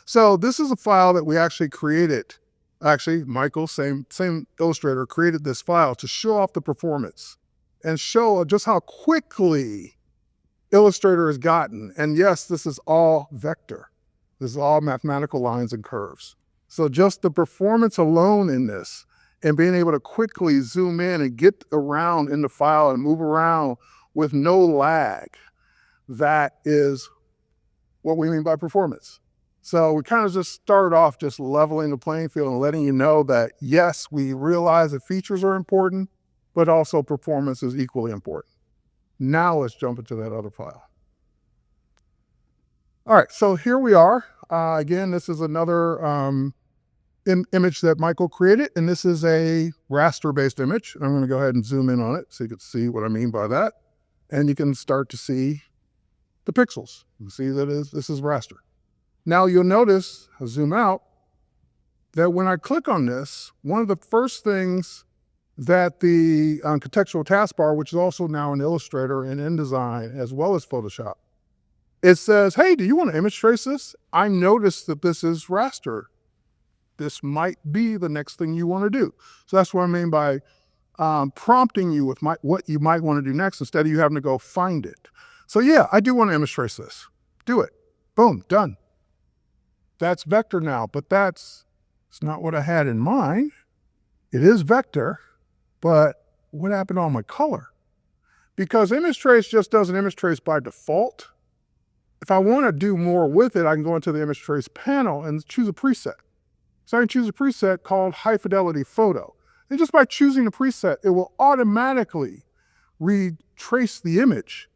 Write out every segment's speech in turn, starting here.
So this is a file that we actually created. Actually, Michael, same illustrator, created this file to show off the performance and show just how quickly Illustrator has gotten. And yes, this is all vector. This is all mathematical lines and curves. So just the performance alone in this and being able to quickly zoom in and get around in the file and move around with no lag, that is what we mean by performance. So we kind of just started off just leveling the playing field and letting you know that, yes, we realize that features are important, but also performance is equally important. Now let's jump into that other file. All right, so here we are. Again, this is another image that Michael created, and this is a raster-based image. I'm going to go ahead and zoom in on it so you can see what I mean by that. And you can start to see the pixels. You can see that this is raster. Now you'll notice, I'll zoom out, that when I click on this, one of the first things that the contextual taskbar, which is also now in Illustrator and InDesign as well as Photoshop, it says, hey, do you want to image trace this? I noticed that this is raster. This might be the next thing you want to do. So that's what I mean by prompting you with what you might want to do next instead of you having to go find it. So yeah, I do want to image trace this. Do it. Boom, done. That's vector now, but it's not what I had in mind. It is vector, but what happened on my color? Because image trace just does an image trace by default. If I want to do more with it, I can go into the image trace panel and choose a preset. So I can choose a preset called high fidelity photo. And just by choosing a preset, it will automatically retrace the image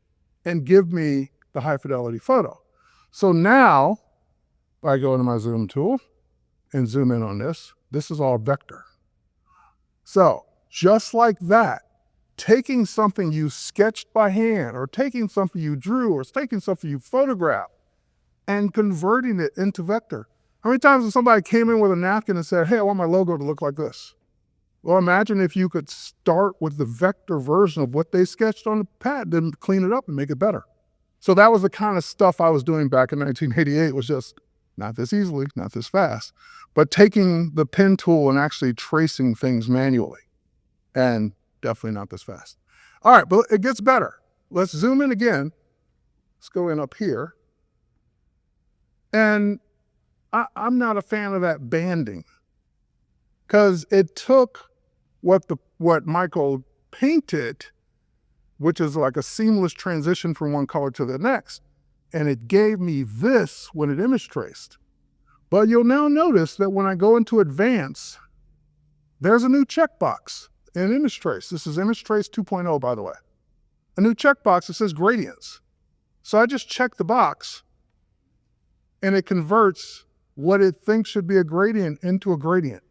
and give me the high fidelity photo. So now, if I go into my zoom tool and zoom in on this is all vector. So just like that, taking something you sketched by hand or taking something you drew or taking something you photographed and converting it into vector. How many times has somebody came in with a napkin and said, hey, I want my logo to look like this? Well, imagine if you could start with the vector version of what they sketched on the pad, then clean it up and make it better. So that was the kind of stuff I was doing back in 1988, was just not this easily, not this fast, but taking the pen tool and actually tracing things manually, and definitely not this fast. All right, but it gets better. Let's zoom in again. Let's go in up here. And I'm not a fan of that banding because it took what Michael painted, which is like a seamless transition from one color to the next, and it gave me this when it image traced. But you'll now notice that when I go into advanced, there's a new checkbox in image trace. This is image trace 2.0, by the way. A new checkbox that says gradients. So I just check the box and it converts what it thinks should be a gradient into a gradient.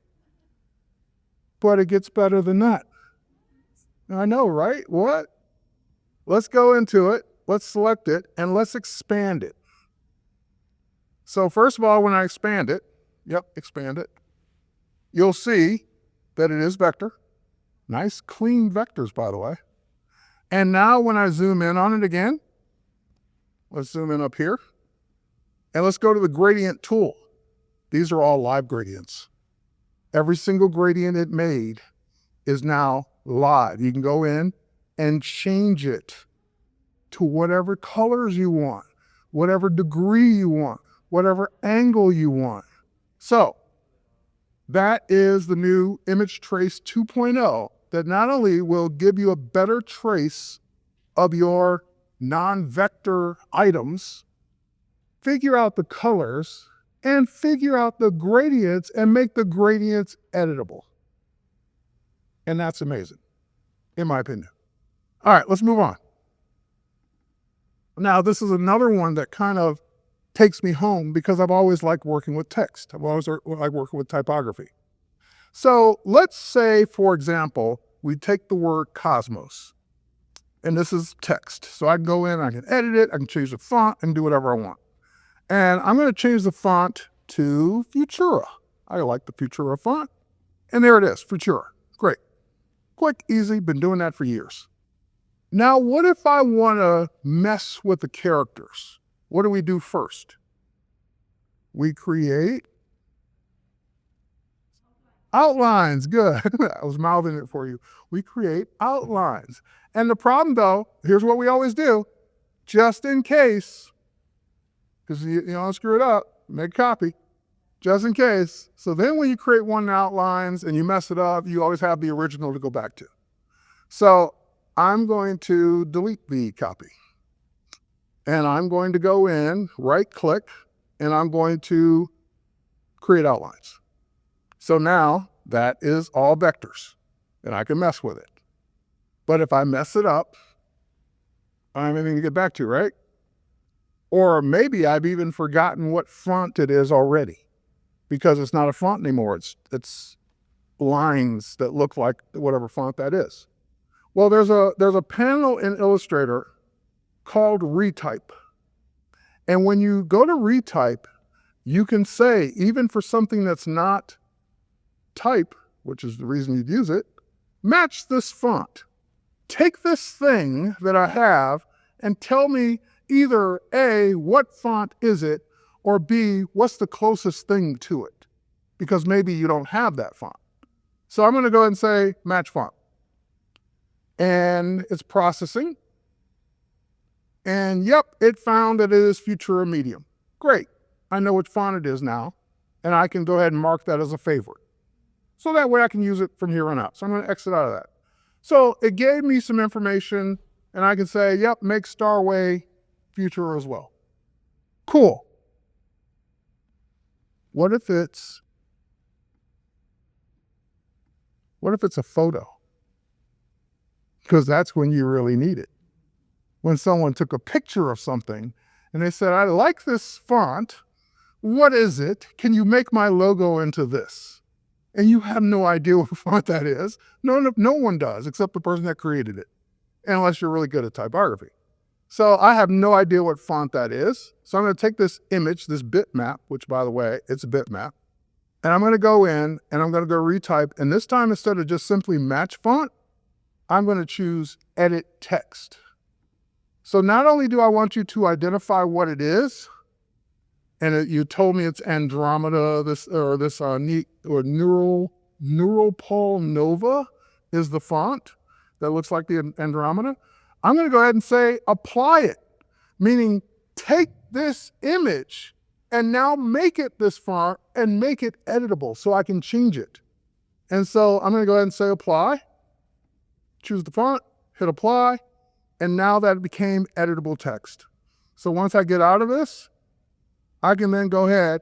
But it gets better than that. I know, right? What? Let's go into it, let's select it, and let's expand it. So first of all, when I expand it, expand it, you'll see that it is vector. Nice clean vectors, by the way. And now when I zoom in on it again, let's zoom in up here, and let's go to the gradient tool. These are all live gradients. Every single gradient it made is now live. You can go in and change it to whatever colors you want, whatever degree you want, whatever angle you want. So that is the new Image Trace 2.0 that not only will give you a better trace of your non-vector items, figure out the colors, and figure out the gradients and make the gradients editable. And that's amazing, in my opinion. All right, let's move on. Now, this is another one that kind of takes me home because I've always liked working with text. I've always liked working with typography. So let's say, for example, we take the word cosmos, and this is text. So I can go in, I can edit it, I can change the font and do whatever I want. And I'm going to change the font to Futura. I like the Futura font. And there it is, Futura. Great. Quick, easy, been doing that for years. Now, what if I want to mess with the characters? What do we do first? we create outlines. Good. I was mouthing it for you. We create outlines. And the problem though, here's what we always do, just in case, because you don't want to screw it up, make a copy, just in case. So then when you create one outlines and you mess it up, you always have the original to go back to. So I'm going to delete the copy. And I'm going to go in, right click, and I'm going to create outlines. So now that is all vectors and I can mess with it. But if I mess it up, I have anything to get back to, right? Or maybe I've even forgotten what font it is already because it's not a font anymore. It's lines that look like whatever font that is. Well, there's a panel in Illustrator called Retype. And when you go to Retype, you can say, even for something that's not type, which is the reason you'd use it, match this font. Take this thing that I have and tell me either A, what font is it, or B, what's the closest thing to it? Because maybe you don't have that font. So I'm going to go ahead and say match font. And it's processing. And yep, it found that it is Futura Medium. Great. I know which font it is now, and I can go ahead and mark that as a favorite. So that way I can use it from here on out. So I'm going to exit out of that. So it gave me some information, and I can say, yep, make Starway Futura as well. Cool. What if it's a photo? Because that's when you really need it. When someone took a picture of something and they said, I like this font. What is it? Can you make my logo into this? And you have no idea what font that is. No one does, except the person that created it, unless you're really good at typography. So I have no idea what font that is. So I'm going to take this image, this bitmap, which by the way, it's a bitmap, and I'm going to go in and I'm going to go retype. And this time, instead of just simply match font, I'm going to choose edit text. So not only do I want you to identify what it is, and you told me it's Andromeda, Neural Pole Nova is the font that looks like the Andromeda. I'm going to go ahead and say apply it, meaning take this image and now make it this font and make it editable so I can change it. And so I'm going to go ahead and say apply, choose the font, hit apply, and now that became editable text. So once I get out of this, I can then go ahead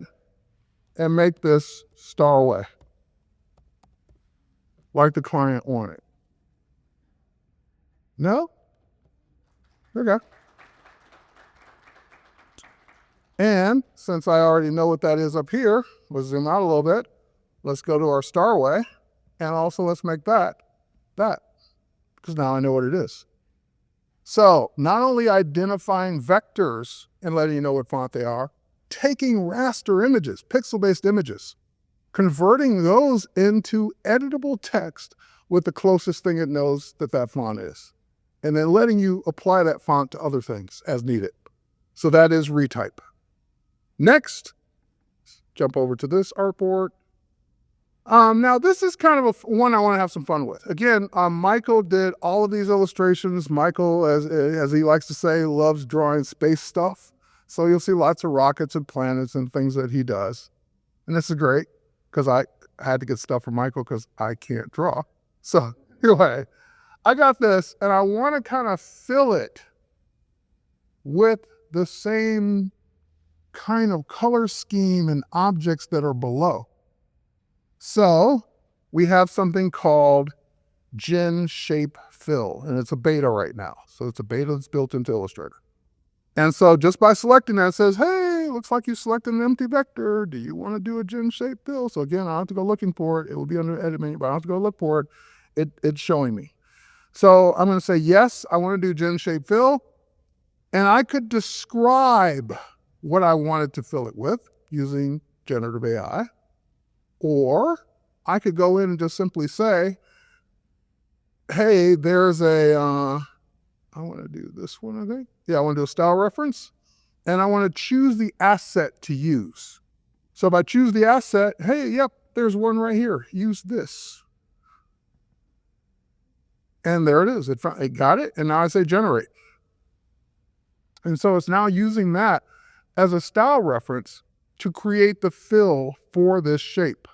and make this Starway, like the client wanted. No? Okay. And since I already know what that is up here, let's zoom out a little bit. Let's go to our Starway, and also let's make that, because now I know what it is. So not only identifying vectors and letting you know what font they are, taking raster images, pixel-based images, converting those into editable text with the closest thing it knows that font is, and then letting you apply that font to other things as needed. So that is Retype. Next, jump over to this artboard. Now this is kind of one I want to have some fun with. Again, Michael did all of these illustrations. Michael, as he likes to say, loves drawing space stuff. So you'll see lots of rockets and planets and things that he does. And this is great because I had to get stuff from Michael because I can't draw. So anyway, I got this and I want to kind of fill it with the same kind of color scheme and objects that are below. So we have something called Gen Shape Fill, and it's a beta right now. So it's a beta that's built into Illustrator. And so just by selecting that, it says, hey, looks like you selected an empty vector. Do you want to do a Gen Shape Fill? So again, I don't have to go looking for it. It will be under edit menu, but I don't have to go look for it. It's showing me. So I'm going to say, yes, I want to do Gen Shape Fill. And I could describe what I wanted to fill it with using generative AI. Or I could go in and just simply say, hey, there's I want to do this one, I think. Yeah, I want to do a style reference. And I want to choose the asset to use. So if I choose the asset, hey, yep, there's one right here. Use this. And there it is. It got it. And now I say generate. And so it's now using that as a style reference to create the fill for this shape.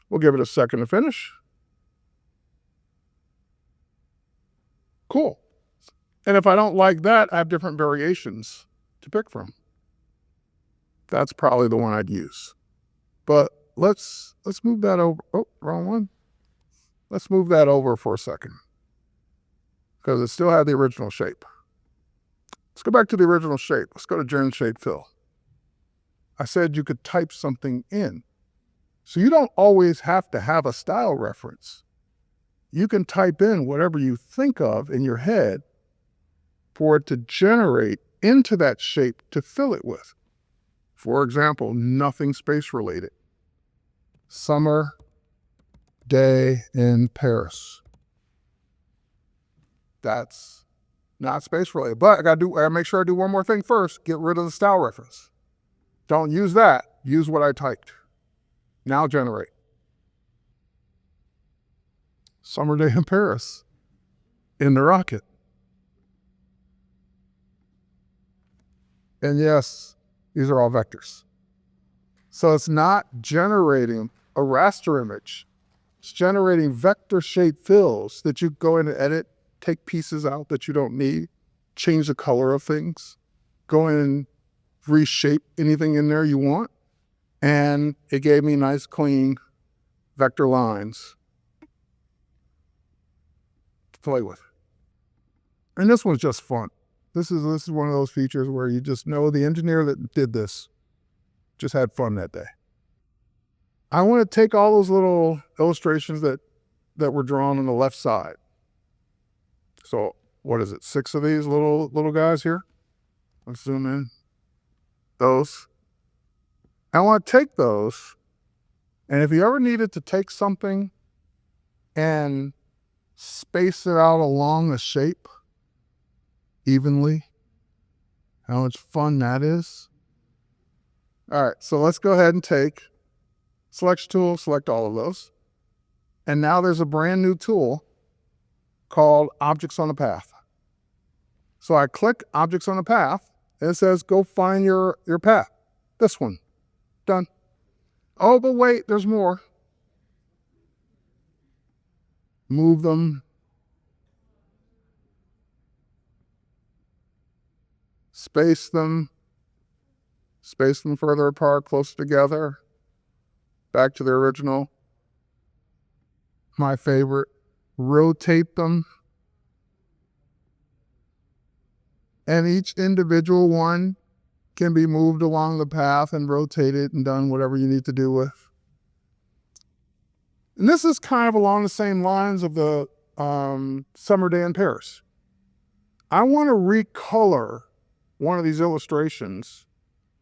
We'll give it a second to finish. Cool. And if I don't like that, I have different variations to pick from. That's probably the one I'd use. But let's move that over. Oh, wrong one. Let's move that over for a second, because it still had the original shape. Let's go back to the original shape. Let's go to Gen Shape Fill. I said you could type something in. So you don't always have to have a style reference. You can type in whatever you think of in your head for it to generate into that shape to fill it with. For example, nothing space related. Summer day in Paris. That's not space related, but I gotta make sure I do one more thing first. Get rid of the style reference. Don't use that. Use what I typed. Now generate. Summer day in Paris. In the rocket. And yes, these are all vectors. So it's not generating a raster image. It's generating vector shape fills that you go in and edit, take pieces out that you don't need, change the color of things, go in and reshape anything in there you want. And it gave me nice, clean vector lines to play with. And this one's just fun. This is one of those features where you just know the engineer that did this just had fun that day. I want to take all those little illustrations that were drawn on the left side. So what is it? 6 of these little guys here. Let's zoom in. Those. I want to take those, and if you ever needed to take something and space it out along a shape evenly, how much fun that is. All right, so let's go ahead and take selection tool, select all of those. And now there's a brand new tool called Objects on the Path. So I click Objects on the Path, and it says, go find your path. This one. Done. Oh, but wait, there's more. Move them. Space them. Space them further apart, closer together. Back to the original. My favorite. Rotate them. And each individual one can be moved along the path and rotated and done whatever you need to do with. And this is kind of along the same lines of the summer day in Paris. I want to recolor one of these illustrations,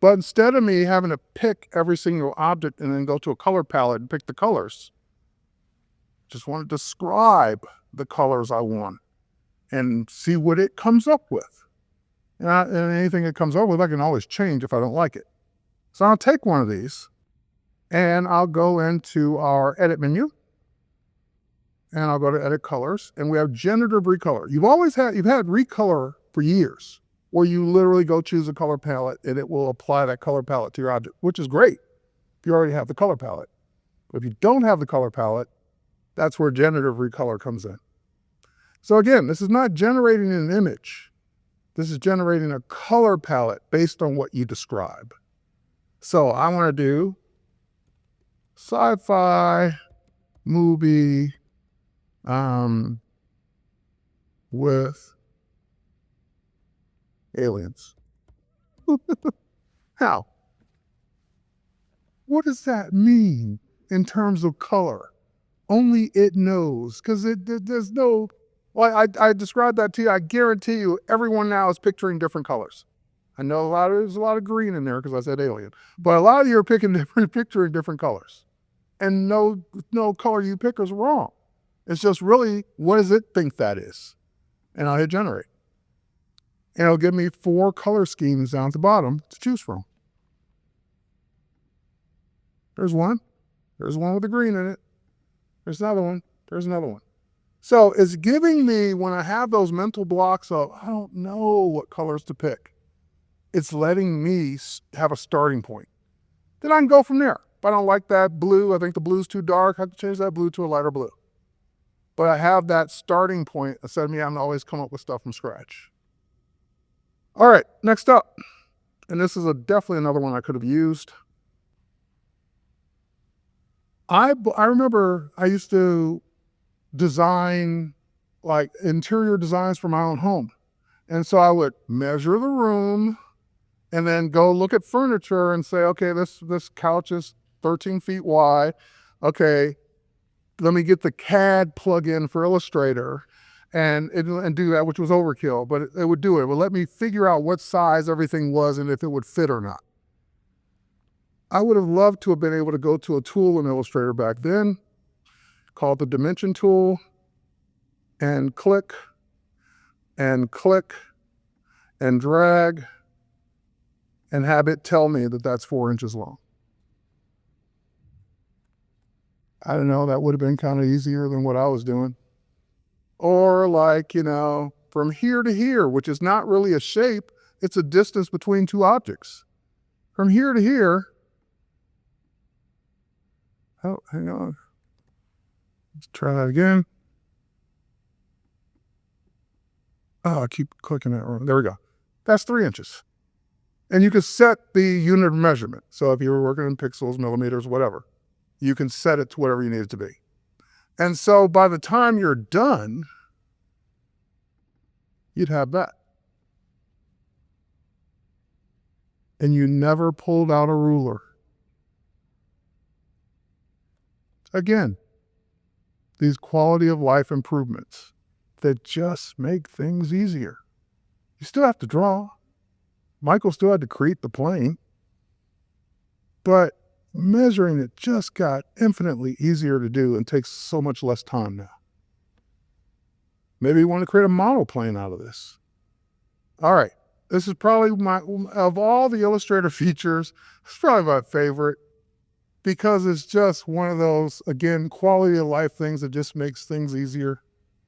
but instead of me having to pick every single object and then go to a color palette and pick the colors, just want to describe the colors I want and see what it comes up with. And anything it comes up with, I can always change if I don't like it. So I'll take one of these and I'll go into our edit menu and I'll go to edit colors, and we have generative recolor. You've had recolor for years, where you literally go choose a color palette and it will apply that color palette to your object, which is great if you already have the color palette. But if you don't have the color palette, that's where generative recolor comes in. So again, this is not generating an image. This is generating a color palette based on what you describe. So I want to do sci-fi movie with aliens. How? What does that mean in terms of color? Only it knows, because there's no... Well, I described that to you. I guarantee you everyone now is picturing different colors. I know there's a lot of green in there because I said alien. But a lot of you are picturing different colors. And no color you pick is wrong. It's just really, what does it think that is? And I'll hit generate. And it'll give me 4 color schemes down at the bottom to choose from. There's one. There's one with the green in it. There's another one. There's another one. So it's giving me, when I have those mental blocks of, I don't know what colors to pick, it's letting me have a starting point. Then I can go from there. If I don't like that blue, I think the blue's too dark, I have to change that blue to a lighter blue. But I have that starting point instead of me having to always come up with stuff from scratch. All right, next up. And this is definitely another one I could have used. I remember I used to design like interior designs for my own home. And so I would measure the room and then go look at furniture and say, okay, this couch is 13 feet wide. Okay, let me get the CAD plugin for Illustrator and do that, which was overkill, but it would do it. It would let me figure out what size everything was and if it would fit or not. I would have loved to have been able to go to a tool in Illustrator back then called the dimension tool and click and drag and have it tell me that that's 4 inches long. I don't know, that would have been kind of easier than what I was doing. Or like, from here to here, which is not really a shape, it's a distance between two objects. From here to here, oh, hang on. Let's try that again. Oh, I keep clicking that wrong. There we go. That's 3 inches. And you can set the unit of measurement. So if you were working in pixels, millimeters, whatever, you can set it to whatever you need it to be. And so by the time you're done, you'd have that. And you never pulled out a ruler. Again, these quality of life improvements that just make things easier. You still have to draw. Michael still had to create the plane, but measuring it just got infinitely easier to do and takes so much less time now. Maybe you want to create a model plane out of this. All right, this is probably of all the Illustrator features, it's probably my favorite because it's just one of those, again, quality of life things that just makes things easier.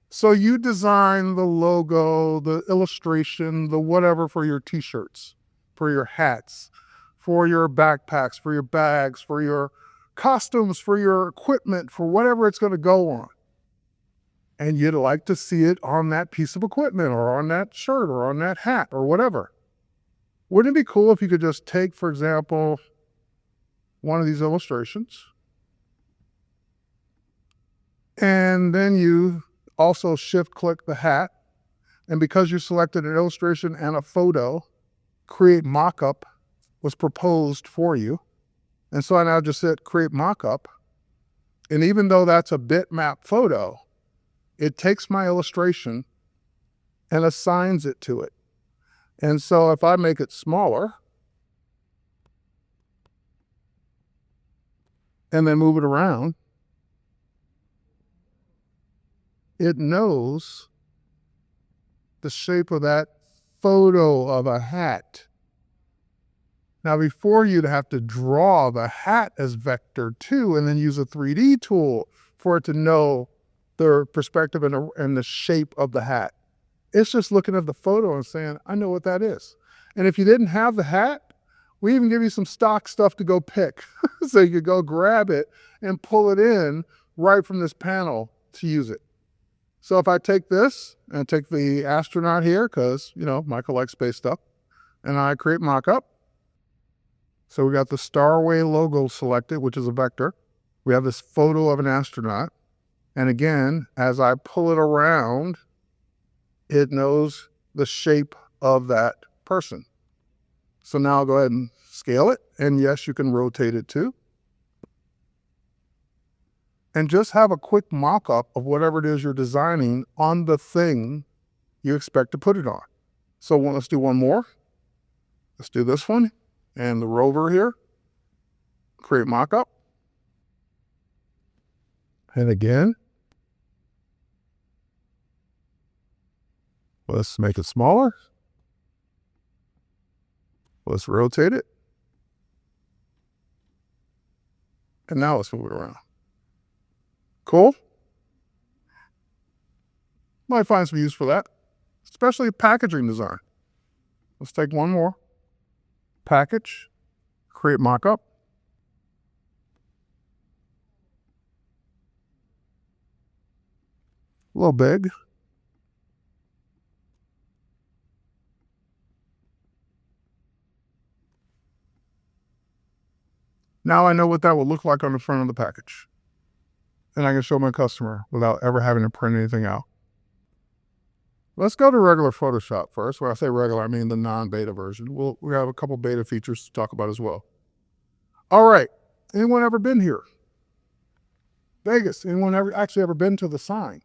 So you design the logo, the illustration, the whatever for your t-shirts, for your hats, for your backpacks, for your bags, for your costumes, for your equipment, for whatever it's going to go on. And you'd like to see it on that piece of equipment or on that shirt or on that hat or whatever. Wouldn't it be cool if you could just take, for example, one of these illustrations, and then you also shift-click the hat, and because you selected an illustration and a photo, Create Mockup was proposed for you. And so I now just hit Create Mockup, and even though that's a bitmap photo, it takes my illustration and assigns it to it. And so if I make it smaller, and then move it around, it knows the shape of that photo of a hat. Now, before you'd have to draw the hat as vector too, and then use a 3D tool for it to know the perspective and the shape of the hat. It's just looking at the photo and saying, I know what that is. And if you didn't have the hat, we even give you some stock stuff to go pick. So you could go grab it and pull it in right from this panel to use it. So if I take this and take the astronaut here, because, Michael likes space stuff, and I create Mockup. So we got the Starway logo selected, which is a vector. We have this photo of an astronaut. And again, as I pull it around, it knows the shape of that person. So now I'll go ahead and scale it. And yes, you can rotate it too. And just have a quick mock-up of whatever it is you're designing on the thing you expect to put it on. So let's do one more. Let's do this one. And the rover here. Create mock-up. And again, let's make it smaller. Let's rotate it. And now let's move it around. Cool? Might find some use for that, especially packaging design. Let's take one more. Package, create mockup. A little big. Now I know what that will look like on the front of the package. And I can show my customer without ever having to print anything out. Let's go to regular Photoshop first. When I say regular, I mean the non-beta version. We have a couple beta features to talk about as well. All right. Anyone ever been here? Vegas. Anyone ever been to the sign?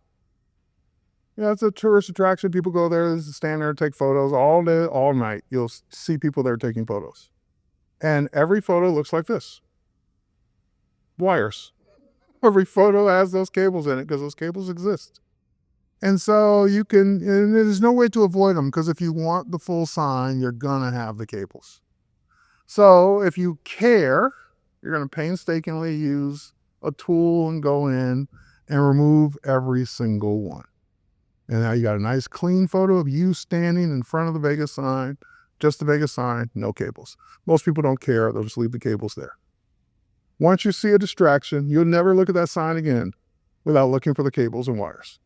Yeah, it's a tourist attraction. People go there, stand there and take photos all day, all night. You'll see people there taking photos. And every photo looks like this. Wires. Every photo has those cables in it because those cables exist. And so and there's no way to avoid them, because if you want the full sign, you're going to have the cables. So if you care, you're going to painstakingly use a tool and go in and remove every single one. And now you got a nice clean photo of you standing in front of the Vegas sign, just the Vegas sign, no cables. Most people don't care. They'll just leave the cables there. Once you see a distraction, you'll never look at that sign again without looking for the cables and wires,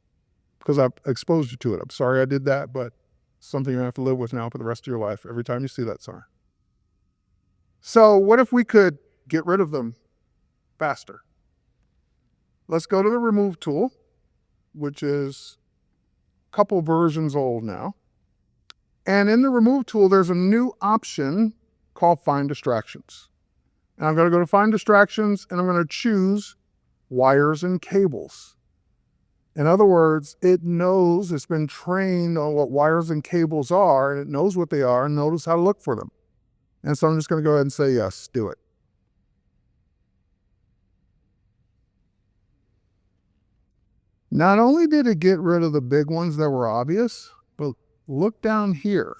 because I've exposed you to it. I'm sorry I did that, but it's something you're going to have to live with now for the rest of your life every time you see that sign. So what if we could get rid of them faster? Let's go to the Remove tool, which is a couple versions old now. And in the Remove tool, there's a new option called Find Distractions. And I'm going to go to Find Distractions, and I'm going to choose Wires and Cables. In other words, it knows, it's been trained on what wires and cables are, and it knows what they are and knows how to look for them. And so I'm just going to go ahead and say, yes, do it. Not only did it get rid of the big ones that were obvious, but look down here.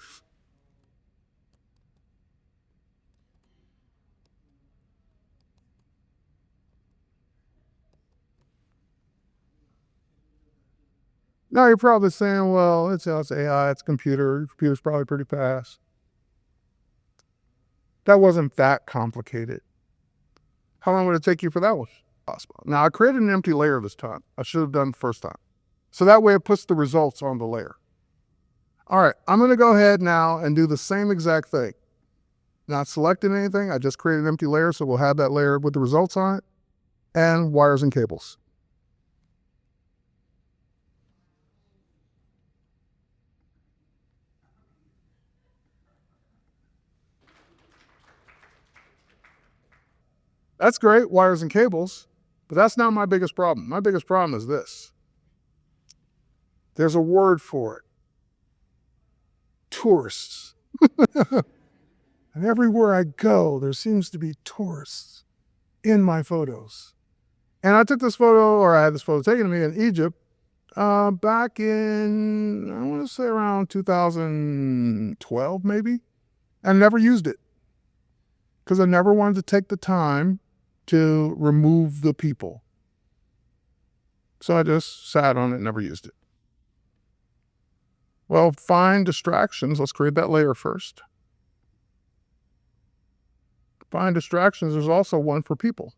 Now you're probably saying, well, it's AI, it's computer. Computer's probably pretty fast. That wasn't that complicated. How long would it take you for that one? Possible. Now I created an empty layer this time. I should have done the first time. So that way it puts the results on the layer. All right, I'm going to go ahead now and do the same exact thing. Not selecting anything. I just created an empty layer, so we'll have that layer with the results on it, and wires and cables. That's great, wires and cables, but that's not my biggest problem. My biggest problem is this. There's a word for it. Tourists. And everywhere I go, there seems to be tourists in my photos. And I took this photo, or I had this photo taken of me in Egypt back in, I want to say around 2012 maybe. And never used it because I never wanted to take the time to remove the people. So I just sat on it and never used it. Well, find distractions. Let's create that layer first. Find distractions. There's also one for people.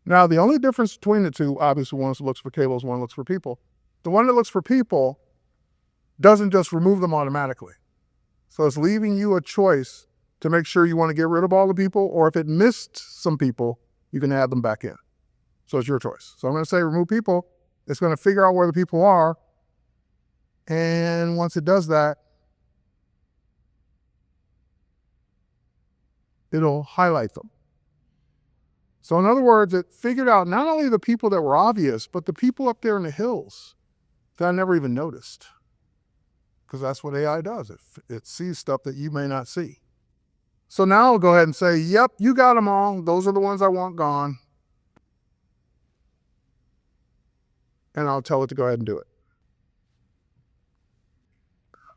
Now, the only difference between the two, obviously one looks for cables, one looks for people. The one that looks for people doesn't just remove them automatically. So it's leaving you a choice to make sure you want to get rid of all the people, or if it missed some people, you can add them back in. So it's your choice. So I'm going to say remove people. It's going to figure out where the people are. And once it does that, it'll highlight them. So in other words, it figured out not only the people that were obvious, but the people up there in the hills that I never even noticed. Because that's what AI does. It sees stuff that you may not see. So now I'll go ahead and say, yep, you got them all. Those are the ones I want gone. And I'll tell it to go ahead and do it.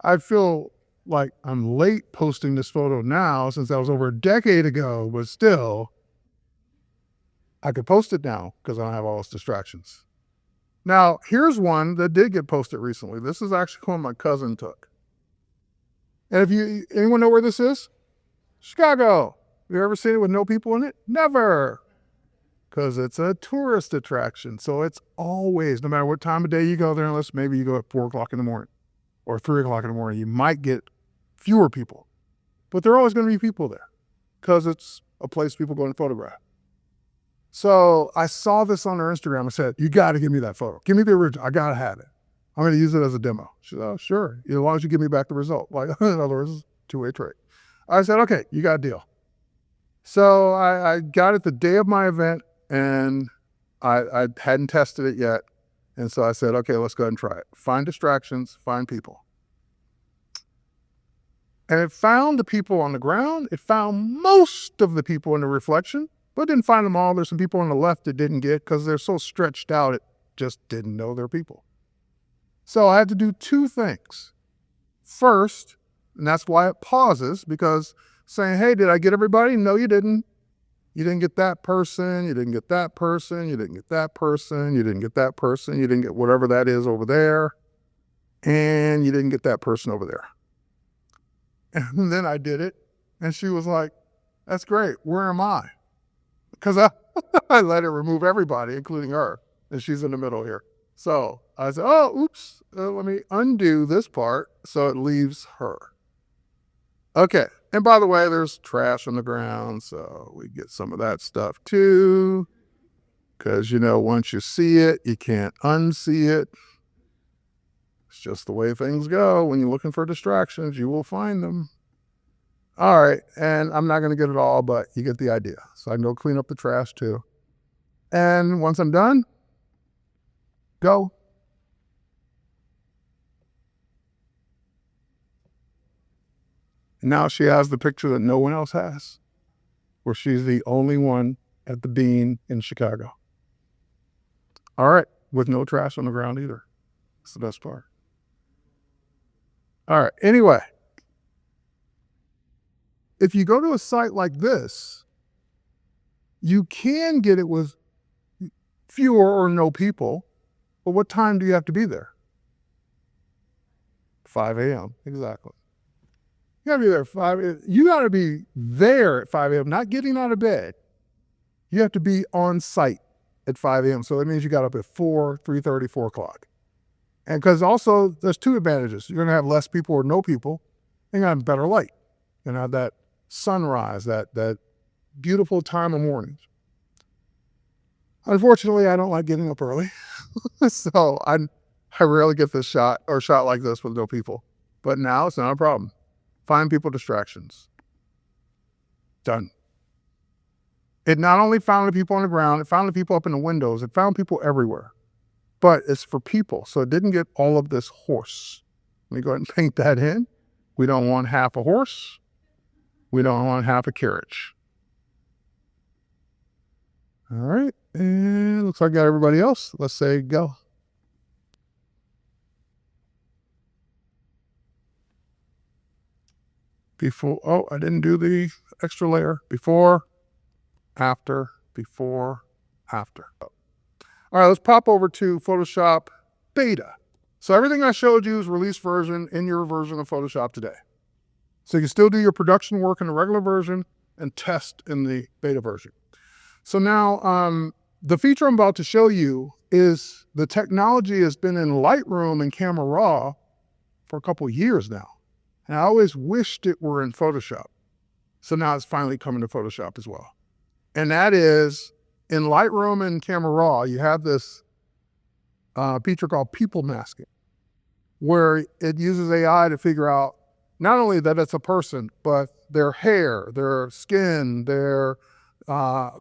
I feel like I'm late posting this photo now, since that was over a decade ago, but still, I could post it now because I don't have all those distractions. Now, here's one that did get posted recently. This is actually one my cousin took. And if anyone know where this is? Chicago. Have you ever seen it with no people in it? Never. Because it's a tourist attraction. So it's always, no matter what time of day you go there, unless maybe you go at 4 o'clock in the morning or 3 o'clock in the morning, you might get fewer people. But there are always going to be people there because it's a place people go and photograph. So I saw this on her Instagram. I said, you got to give me that photo. Give me the original. I got to have it. I'm going to use it as a demo. She said, oh, sure. As long as you give me back the result. Like, in other words, two-way trade. I said, okay, you got a deal. So I got it the day of my event, and I hadn't tested it yet. And so I said, okay, let's go ahead and try it. Find distractions, find people. And it found the people on the ground. It found most of the people in the reflection, but didn't find them all. There's some people on the left that didn't get because they're so stretched out, it just didn't know they're people. So I had to do two things. First, and that's why it pauses, because saying, hey, did I get everybody? No, you didn't. You didn't get that person. You didn't get that person. You didn't get that person. You didn't get that person. You didn't get whatever that is over there. And you didn't get that person over there. And then I did it. And she was like, that's great. Where am I? Because I let it remove everybody, including her. And she's in the middle here. So I said, oh, oops. Let me undo this part so it leaves her. Okay. And by the way, there's trash on the ground. So we get some of that stuff too. Because, once you see it, you can't unsee it. It's just the way things go. When you're looking for distractions, you will find them. All right. And I'm not going to get it all, but you get the idea. So I can go clean up the trash too. And once I'm done, go. And now she has the picture that no one else has, where she's the only one at the Bean in Chicago. All right. With no trash on the ground either. That's the best part. All right. Anyway, if you go to a site like this, you can get it with fewer or no people, but what time do you have to be there? 5 a.m. Exactly. You gotta be there at 5. You gotta be there at 5 a.m., not getting out of bed. You have to be on site at 5 a.m. So that means you got up at 4, 3:30, 4 o'clock. And because also there's two advantages. You're gonna have less people or no people, and you're gonna have better light. You're gonna have that sunrise, that beautiful time of mornings. Unfortunately, I don't like getting up early. So I rarely get this shot or shot like this with no people. But now it's not a problem. Find people distractions. Done. It not only found the people on the ground, it found the people up in the windows, it found people everywhere. But it's for people, so it didn't get all of this horse. Let me go ahead and paint that in. We don't want half a horse. We don't want half a carriage. All right, and looks like I got everybody else. Let's say go. Before, oh, I didn't do the extra layer. Before, after, before, after. All right, let's pop over to Photoshop Beta. So everything I showed you is release version in your version of Photoshop today. So you can still do your production work in the regular version and test in the beta version. So now the feature I'm about to show you is the technology has been in Lightroom and Camera Raw for a couple of years now. And I always wished it were in Photoshop. So now it's finally coming to Photoshop as well. And that is in Lightroom and Camera Raw, you have this feature called people masking, where it uses AI to figure out not only that it's a person, but their hair, their skin, their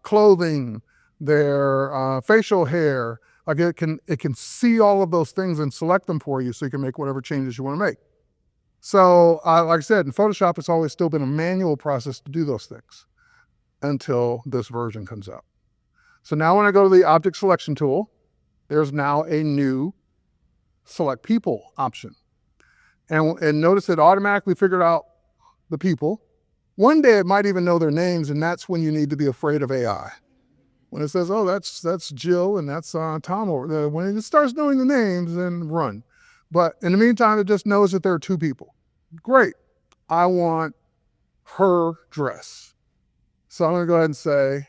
clothing, their facial hair. Like it can see all of those things and select them for you so you can make whatever changes you want to make. So like I said, in Photoshop, it's always still been a manual process to do those things until this version comes out. So now when I go to the object selection tool, there's now a new select people option. And notice it automatically figured out the people. One day it might even know their names, and that's when you need to be afraid of AI. When it says, oh, that's Jill and that's Tom over there, when it starts knowing the names, then run. But in the meantime, it just knows that there are two people. Great. I want her dress. So I'm going to go ahead and say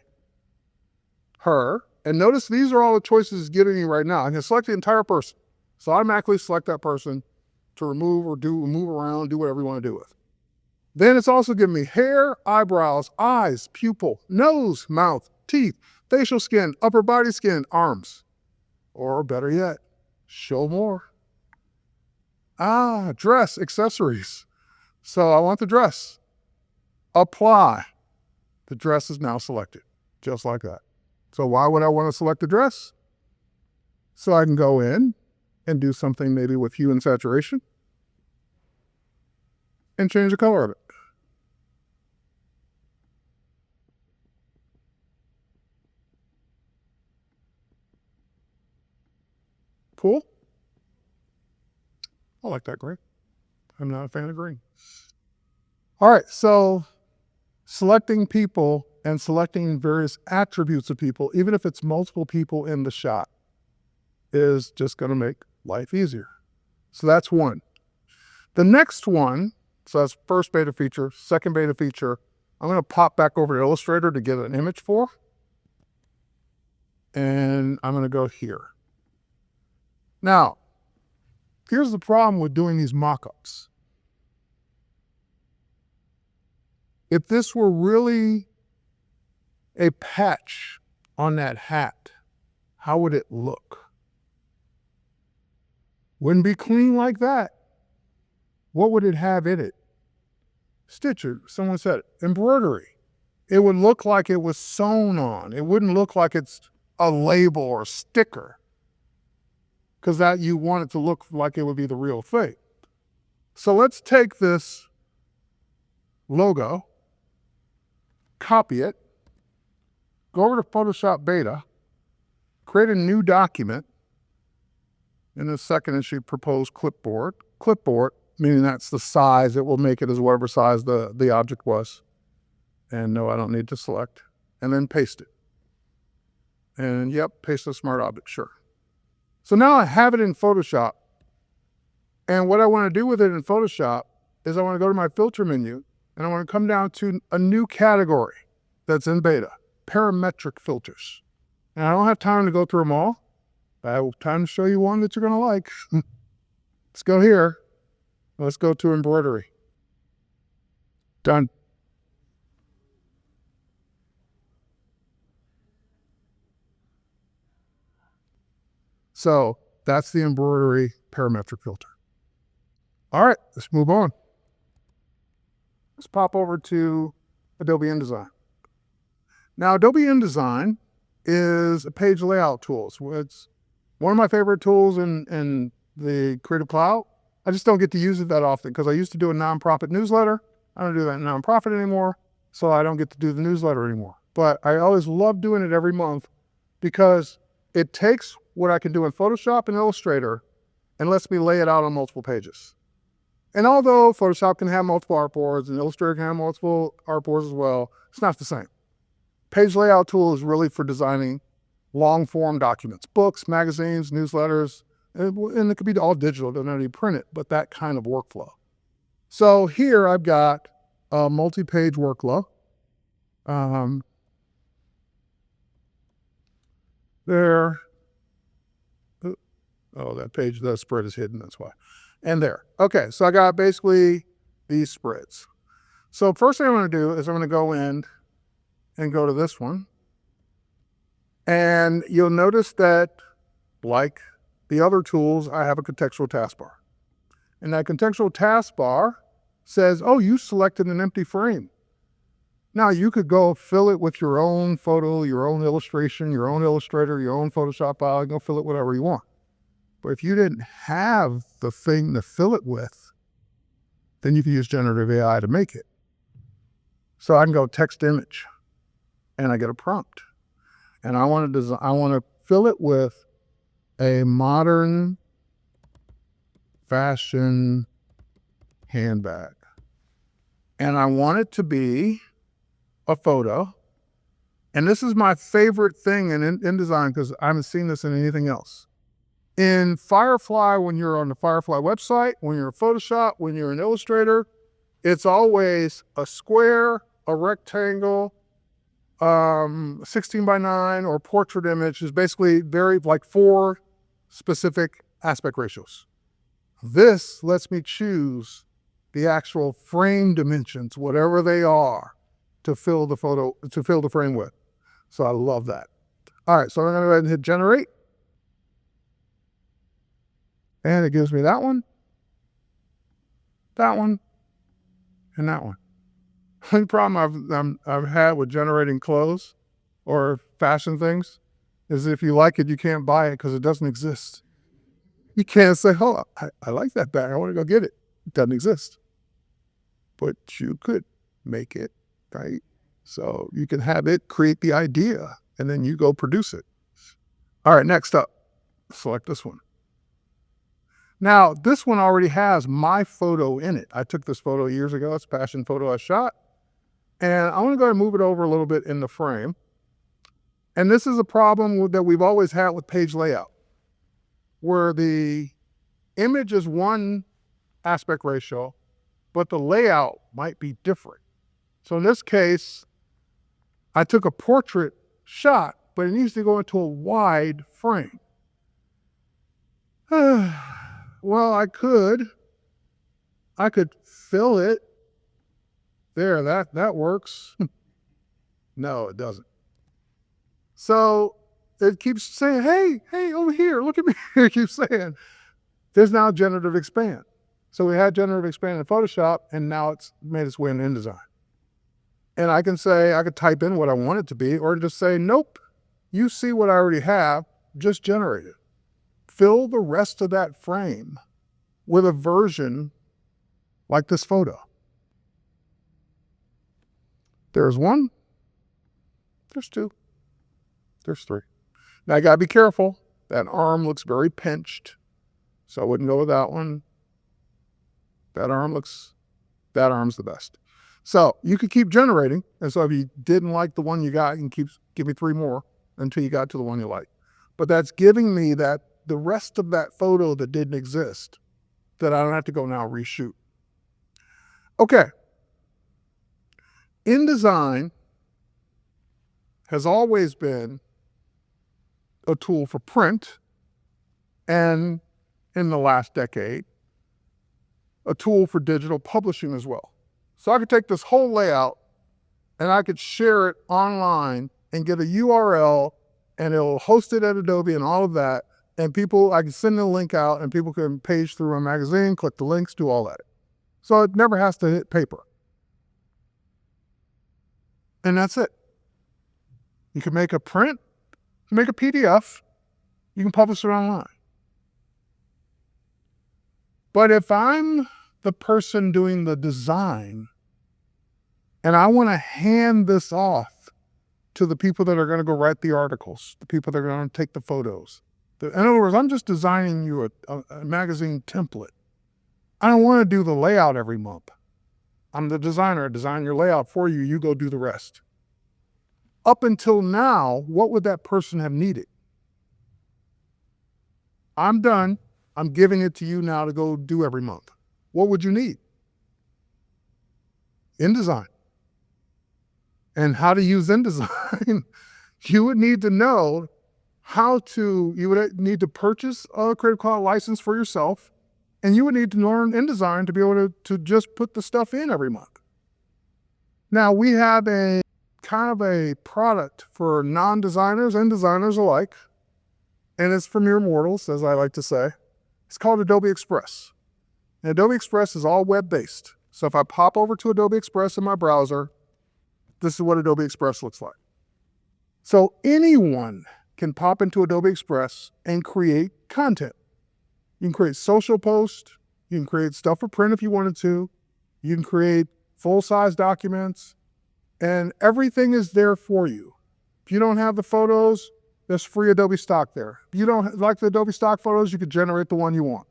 her. And notice these are all the choices it's giving me right now. I can select the entire person. So I automatically select that person to remove or move around, do whatever you want to do with. Then it's also giving me hair, eyebrows, eyes, pupil, nose, mouth, teeth, facial skin, upper body skin, arms. Or better yet, show more. Dress, accessories. So I want the dress. Apply. The dress is now selected, just like that. So why would I want to select the dress? So I can go in and do something maybe with hue and saturation and change the color of it. Cool. I like that green. I'm not a fan of green. All right, so selecting people and selecting various attributes of people, even if it's multiple people in the shot, is just going to make life easier. So that's one. The next one, so that's first beta feature, second beta feature, I'm going to pop back over to Illustrator to get an image for. And I'm going to go here. Now, here's the problem with doing these mockups. If this were really a patch on that hat, how would it look? Wouldn't be clean like that. What would it have in it? Stitcher, someone said it. Embroidery. It would look like it was sewn on. It wouldn't look like it's a label or a sticker, because that you want it to look like it would be the real thing. So let's take this logo, copy it, go over to Photoshop Beta, create a new document. In a second, it should propose clipboard. Clipboard, meaning that's the size. It will make it as whatever size the object was. And no, I don't need to select. And then paste it. And yep, paste the smart object, sure. So now I have it in Photoshop. And what I want to do with it in Photoshop is I want to go to my filter menu and I want to come down to a new category that's in beta, Parametric Filters. And I don't have time to go through them all. I have time to show you one that you're going to like. Let's go here. Let's go to embroidery. Done. So that's the embroidery parametric filter. All right, let's move on. Let's pop over to Adobe InDesign. Now, Adobe InDesign is a page layout tool. It's one of my favorite tools in the Creative Cloud. I just don't get to use it that often because I used to do a nonprofit newsletter. I don't do that nonprofit anymore, so I don't get to do the newsletter anymore. But I always love doing it every month because it takes what I can do in Photoshop and Illustrator and lets me lay it out on multiple pages. And although Photoshop can have multiple artboards and Illustrator can have multiple artboards as well, it's not the same. Page layout tool is really for designing long-form documents, books, magazines, newsletters, and it could be all digital, don't need to print it, but that kind of workflow. So here I've got a multi-page workflow. There. Oh, that page, the spread is hidden, that's why. And there. Okay, so I got basically these spreads. So first thing I'm going to do is I'm going to go in and go to this one. And you'll notice that, like the other tools, I have a contextual taskbar. And that contextual taskbar says, oh, you selected an empty frame. Now you could go fill it with your own photo, your own illustration, your own Illustrator, your own Photoshop file, and go fill it whatever you want. But if you didn't have the thing to fill it with, then you can use generative AI to make it. So I can go text image and I get a prompt. And I want to fill it with a modern fashion handbag. And I want it to be a photo And this is my favorite thing in InDesign because I haven't seen this in anything else. In Firefly, when you're on the Firefly website, when you're in Photoshop, when you're in Illustrator, it's always a square, a rectangle, 16 by 9 or portrait image is basically like 4 specific aspect ratios. This lets me choose the actual frame dimensions, whatever they are, to fill the frame with. So I love that. All right, so I'm gonna go ahead and hit generate. And it gives me that one, and that one. The only problem I've had with generating clothes or fashion things is if you like it, you can't buy it because it doesn't exist. You can't say, oh, I like that bag. I want to go get it. It doesn't exist. But you could make it, right? So you can have it create the idea and then you go produce it. All right, next up, select this one. Now, this one already has my photo in it. I took this photo years ago. It's a passion photo I shot. And I want to go ahead and move it over a little bit in the frame. And this is a problem that we've always had with page layout, where the image is one aspect ratio, but the layout might be different. So in this case, I took a portrait shot, but it needs to go into a wide frame. Well, I could fill it. There, that works. No, it doesn't. So it keeps saying, hey, over here, look at me. It keeps saying, there's now Generative Expand. So we had Generative Expand in Photoshop, and now it's made its way in InDesign. And I can type in what I want it to be, or just say, nope, you see what I already have, just generate it. Fill the rest of that frame with a version like this photo. There's one, there's two, there's three. Now I gotta be careful. That arm looks very pinched, so I wouldn't go with that one. That arm's the best. So you could keep generating, and so if you didn't like the one you got, you can give me 3 more until you got to the one you like. But that's giving me the rest of that photo that didn't exist, that I don't have to go now reshoot. Okay. InDesign has always been a tool for print, and in the last decade, a tool for digital publishing as well. So I could take this whole layout and I could share it online and get a URL, and it'll host it at Adobe and all of that. And I can send the link out and people can page through a magazine, click the links, do all that. So it never has to hit paper. And that's it. You can make a print, you can make a PDF, you can publish it online. But if I'm the person doing the design and I want to hand this off to the people that are going to go write the articles, the people that are going to take the photos. In other words, I'm just designing you a magazine template. I don't want to do the layout every month. I'm the designer. I design your layout for you. You go do the rest. Up until now, what would that person have needed? I'm done. I'm giving it to you now to go do every month. What would you need? InDesign. And how to use InDesign. You would need to know you would need to purchase a Creative Cloud license for yourself, and you would need to learn InDesign to be able to just put the stuff in every month. Now we have a kind of a product for non-designers and designers alike, and it's for mere mortals, as I like to say. It's called Adobe Express. And Adobe Express is all web-based. So if I pop over to Adobe Express in my browser, this is what Adobe Express looks like. So anyone can pop into Adobe Express and create content. You can create social posts. You can create stuff for print if you wanted to. You can create full-size documents. And everything is there for you. If you don't have the photos, there's free Adobe stock there. If you don't like the Adobe stock photos, you can generate the one you want.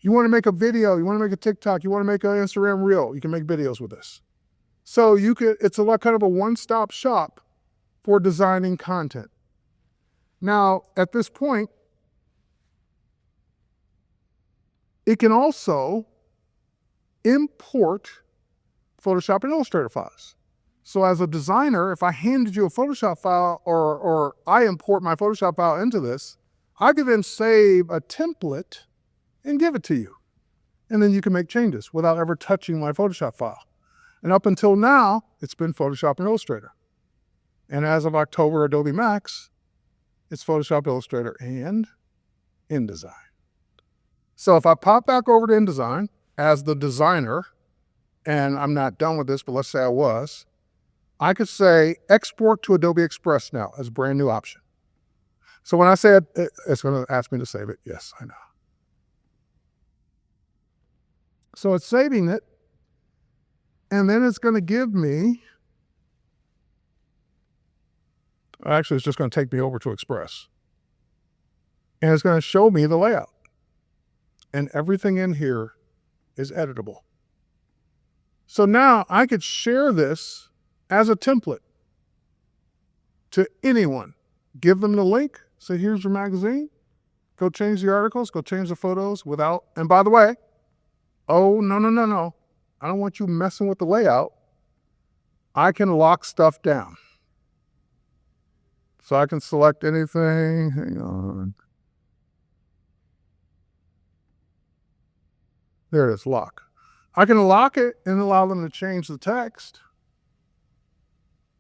You want to make a video, you want to make a TikTok, you want to make an Instagram reel, you can make videos with this. So it's kind of a one-stop shop for designing content. Now, at this point, it can also import Photoshop and Illustrator files. So as a designer, if I handed you a Photoshop file or I import my Photoshop file into this, I can then save a template and give it to you. And then you can make changes without ever touching my Photoshop file. And up until now, it's been Photoshop and Illustrator. And as of October, Adobe Max, it's Photoshop, Illustrator, and InDesign. So if I pop back over to InDesign as the designer, and I'm not done with this, but let's say I was, I could say export to Adobe Express now as a brand new option. So when I say it, it's going to ask me to save it. Yes, I know. So it's saving it, and then it's going to give me, actually it's just going to take me over to Express. And it's going to show me the layout. And everything in here is editable. So now I could share this as a template to anyone. Give them the link, say, here's your magazine. Go change the articles, go change the photos without, and by the way, oh, no. I don't want you messing with the layout. I can lock stuff down. So I can select anything, hang on. There it is, lock. I can lock it and allow them to change the text.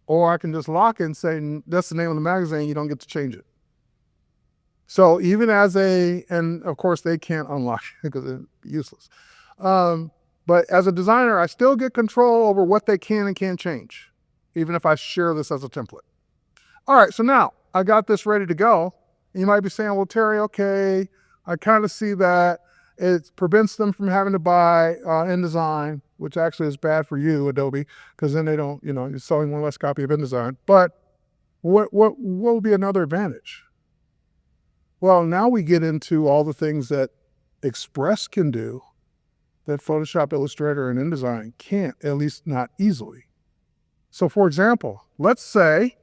Or I can just lock it and say, that's the name of the magazine, you don't get to change it. So even as and of course they can't unlock it because it's useless. But as a designer, I still get control over what they can and can't change, even if I share this as a template. All right, so now I got this ready to go. And you might be saying, well, Terry, okay, I kind of see that. It prevents them from having to buy InDesign, which actually is bad for you, Adobe, because then they don't, you're selling one less copy of InDesign. But what will be another advantage? Well, now we get into all the things that Express can do that Photoshop, Illustrator, and InDesign can't, at least not easily. So for example, let's say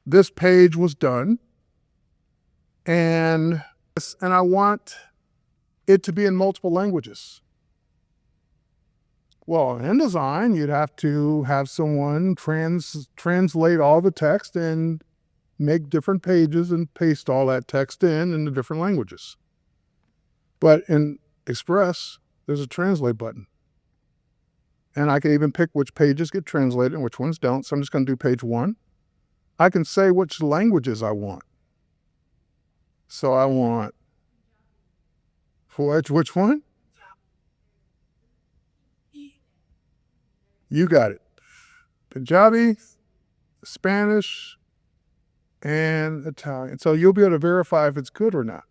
this page was done and I want it to be in multiple languages. Well, in InDesign, you'd have to have someone translate all the text and make different pages and paste all that text in the different languages. But in Express, there's a translate button. And I can even pick which pages get translated and which ones don't. So I'm just going to do page 1. I can say which languages I want. So I want, which one? You got it. Punjabi, Spanish, and Italian. So you'll be able to verify if it's good or not.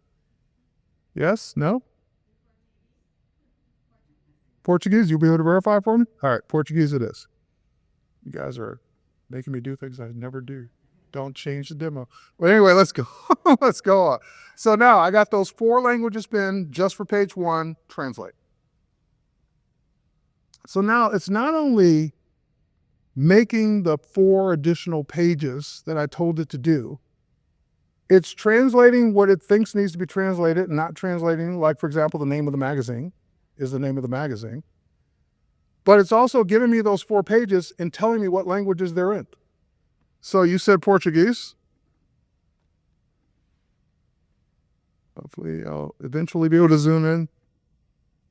Yes? No? Portuguese, you'll be able to verify for me? All right, Portuguese it is. You guys are making me do things I never do. Don't change the demo. Well, anyway, let's go. Let's go on. So now I got those 4 languages pinned just for page 1, translate. So now it's not only making the 4 additional pages that I told it to do, it's translating what it thinks needs to be translated and not translating, like, for example, the name of the magazine is the name of the magazine. But it's also giving me those 4 pages and telling me what languages they're in. So you said Portuguese. Hopefully I'll eventually be able to zoom in.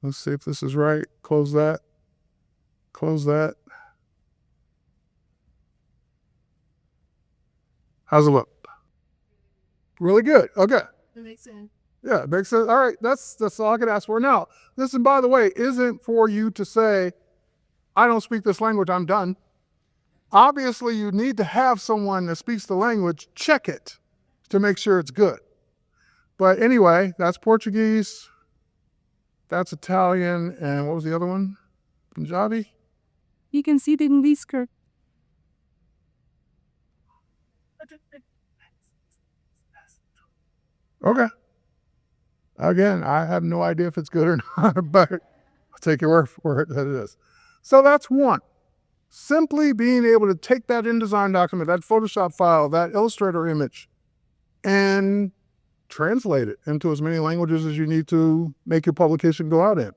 Let's see if this is right. Close that. Close that. How's it look? Really good. Okay. That makes sense. Yeah, it makes sense. All right, that's all I could ask for. Now, this, and by the way, isn't for you to say, I don't speak this language, I'm done. Obviously, you need to have someone that speaks the language check it to make sure it's good. But anyway, that's Portuguese, that's Italian, and what was the other one? Punjabi? You can see it in this curve. Okay. Again, I have no idea if it's good or not, but I'll take your word for it that it is. So that's one. Simply being able to take that InDesign document, that Photoshop file, that Illustrator image, and translate it into as many languages as you need to make your publication go out in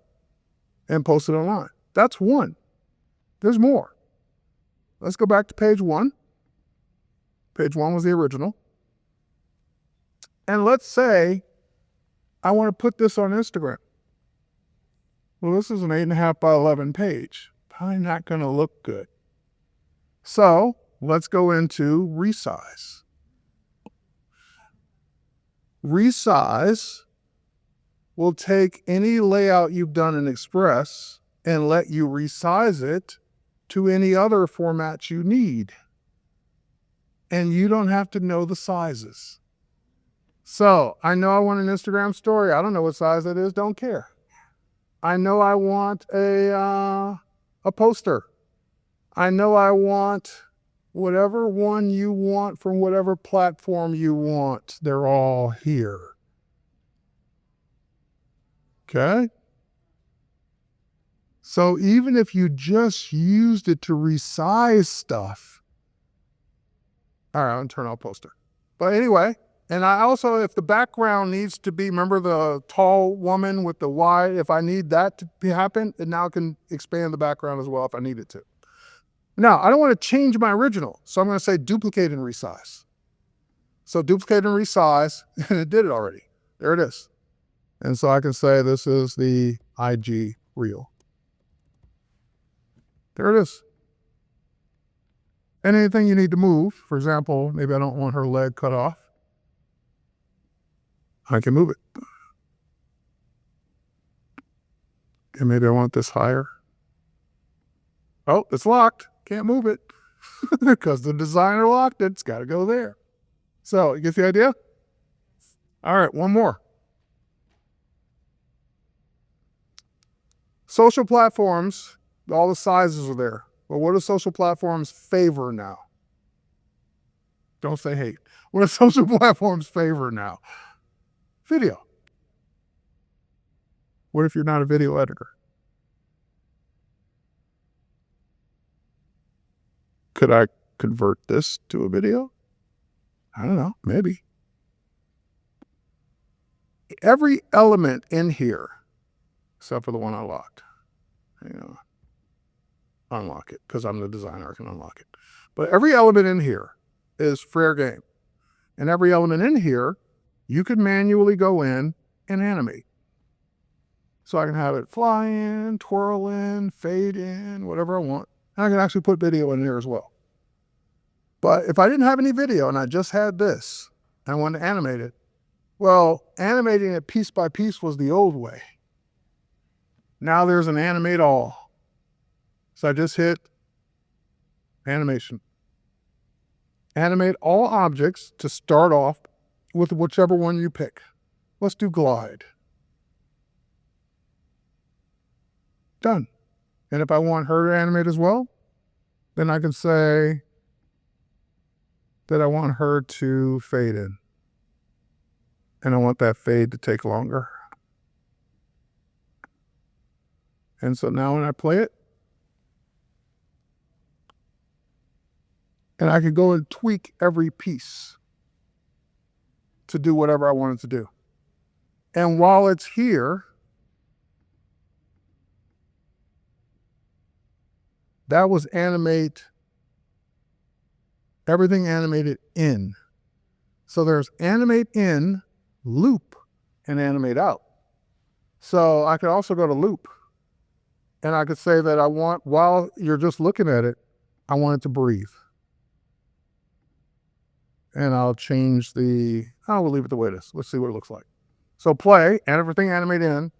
and post it online. That's one. There's more. Let's go back to page 1. Page 1 was the original. And let's say I want to put this on Instagram. Well, this is an 8.5 by 11 page. Probably not going to look good. So let's go into Resize. Resize will take any layout you've done in Express and let you resize it to any other format you need. And you don't have to know the sizes. So I know I want an Instagram story. I don't know what size that is. Don't care. I know I want a poster. I know I want whatever one you want from whatever platform you want. They're all here. Okay? So even if you just used it to resize stuff, all right, I'll turn off poster. But anyway, and I also, if the background needs to be, remember the tall woman with the Y, if I need that to happen, it now can expand the background as well if I need it to. Now, I don't want to change my original, so I'm going to say duplicate and resize. So duplicate and resize, and it did it already. There it is. And so I can say this is the IG reel. There it is. And anything you need to move, for example, maybe I don't want her leg cut off, I can move it. And maybe I want this higher. Oh, it's locked. Can't move it because the designer locked it. It's got to go there. So you get the idea? All right, one more. Social platforms, all the sizes are there. But what do social platforms favor now? Don't say hate. What do social platforms favor now? Video. What if you're not a video editor? Could I convert this to a video? I don't know, maybe. Every element in here, except for the one I locked, unlock it, because I'm the designer, I can unlock it. But every element in here is fair game. And every element in here, you could manually go in and animate. So I can have it fly in, twirl in, fade in, whatever I want. And I can actually put video in here as well. But if I didn't have any video and I just had this, and I wanted to animate it, well, animating it piece by piece was the old way. Now there's an animate all. So I just hit animation. Animate all objects to start off with whichever one you pick. Let's do glide. Done. And if I want her to animate as well, then I can say that I want her to fade in. And I want that fade to take longer. And so now when I play it, and I can go and tweak every piece to do whatever I want it to do. And while it's here, that was animate, everything animated in. So there's animate in, loop, and animate out. So I could also go to loop. And I could say that I want, while you're just looking at it, I want it to breathe. And I'll change we'll leave it the way it is. Let's see what it looks like. So play, and everything animate in,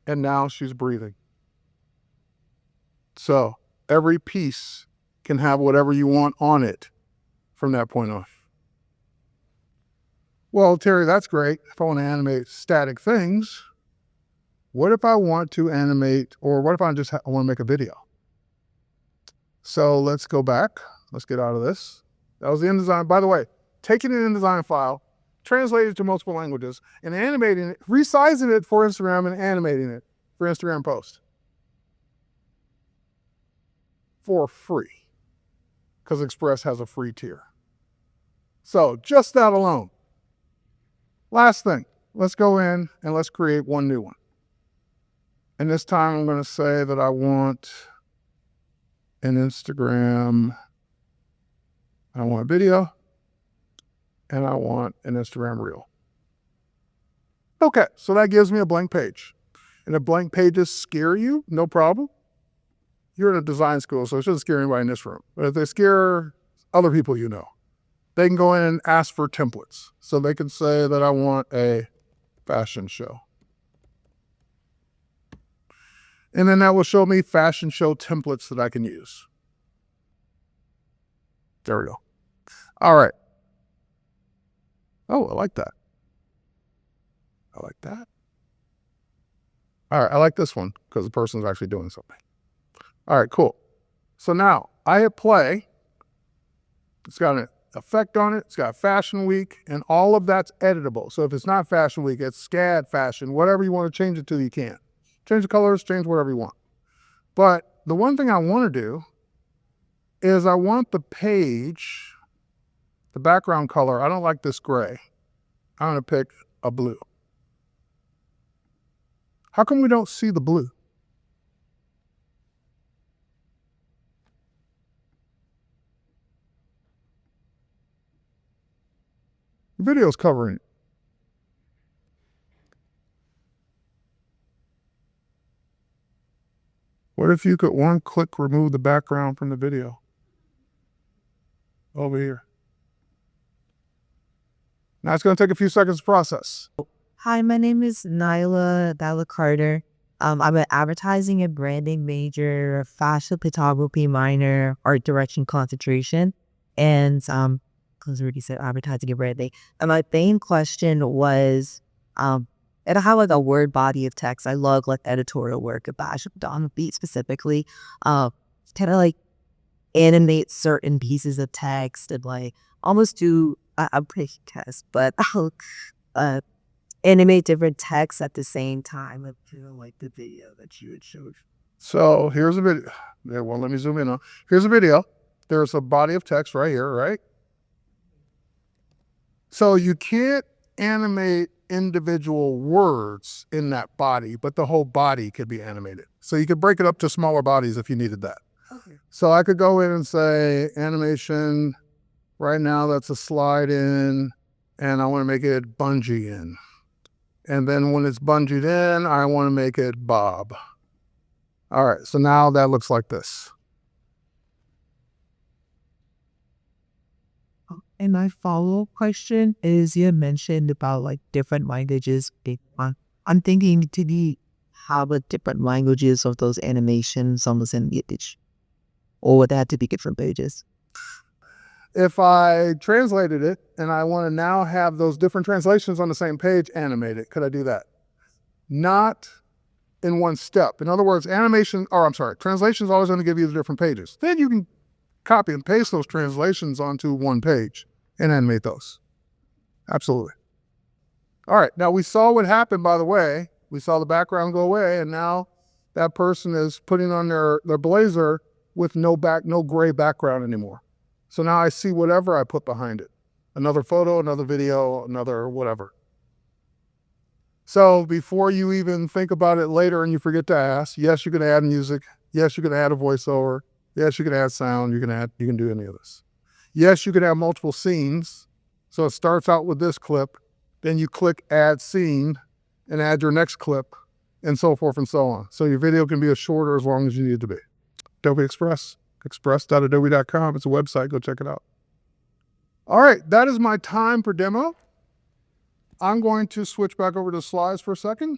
and now she's breathing. So every piece can have whatever you want on it from that point off. Well, Terry, that's great. If I want to animate static things, what if I want to animate, or what if I just want to make a video? So let's go back. Let's get out of this. That was the InDesign. By the way, taking an InDesign file, translating it to multiple languages, and animating it, resizing it for Instagram and animating it for Instagram post. for free because Express has a free tier. So just that alone. Last thing, let's go in and let's create one new one. And this time I'm going to say that I want an Instagram, I want a video, and I want an Instagram reel. Okay, so that gives me a blank page. And if blank pages scare you, no problem. You're in a design school, so it shouldn't scare anybody in this room. But if they scare other people you know, they can go in and ask for templates. So they can say that I want a fashion show. And then that will show me fashion show templates that I can use. There we go. All right. Oh, I like that. I like that. All right, I like this one because the person's actually doing something. All right, cool. So now I hit play. It's got an effect on it. It's got Fashion Week, and all of that's editable. So if it's not Fashion Week, it's SCAD fashion, whatever you want to change it to, you can. Change the colors, change whatever you want. But the one thing I want to do is I want the page, the background color, I don't like this gray. I'm going to pick a blue. How come we don't see the blue? The video's covering it. What if you could one click remove the background from the video? Over here. Now it's going to take a few seconds to process. Hi, my name is Nyla Carter. I'm an advertising and branding major, fashion photography minor, art direction concentration, and because I already said advertising and branding. And my main question was, and I have like a word body of text. I love like editorial work, fashion photography specifically. Kind of like animate certain pieces of text and like almost do. I'm pretty test, but I'll animate different texts at the same time, like the video that you had showed. So here's a video. They won't let me zoom in on. Here's a video. There's a body of text right here, right? So you can't animate individual words in that body, but the whole body could be animated. So you could break it up to smaller bodies if you needed that. Okay. So I could go in and say animation. Right now that's a slide in, and I want to make it bungee in. And then when it's bungeed in, I want to make it bob. All right, so now that looks like this. And my follow-up question is, you mentioned about like different languages. I'm thinking to be have a different languages of those animations on the same image, or would that have to be different pages? If I translated it and I want to now have those different translations on the same page animated, could I do that? Not in one step. In other words, translation is always going to give you the different pages. Then you can copy and paste those translations onto one page and animate those. Absolutely. All right, now we saw what happened, by the way. We saw the background go away, and now that person is putting on their blazer with no gray background anymore. So now I see whatever I put behind it. Another photo, another video, another whatever. So before you even think about it later and you forget to ask, yes, you can add music. Yes, you can add a voiceover. Yes, you can add sound. You can do any of this. Yes, you can have multiple scenes. So it starts out with this clip. Then you click add scene and add your next clip and so forth and so on. So your video can be as short or as long as you need it to be. Adobe Express. Express.adobe.com. It's a website. Go check it out. All right, that is my time for demo. I'm going to switch back over to slides for a second.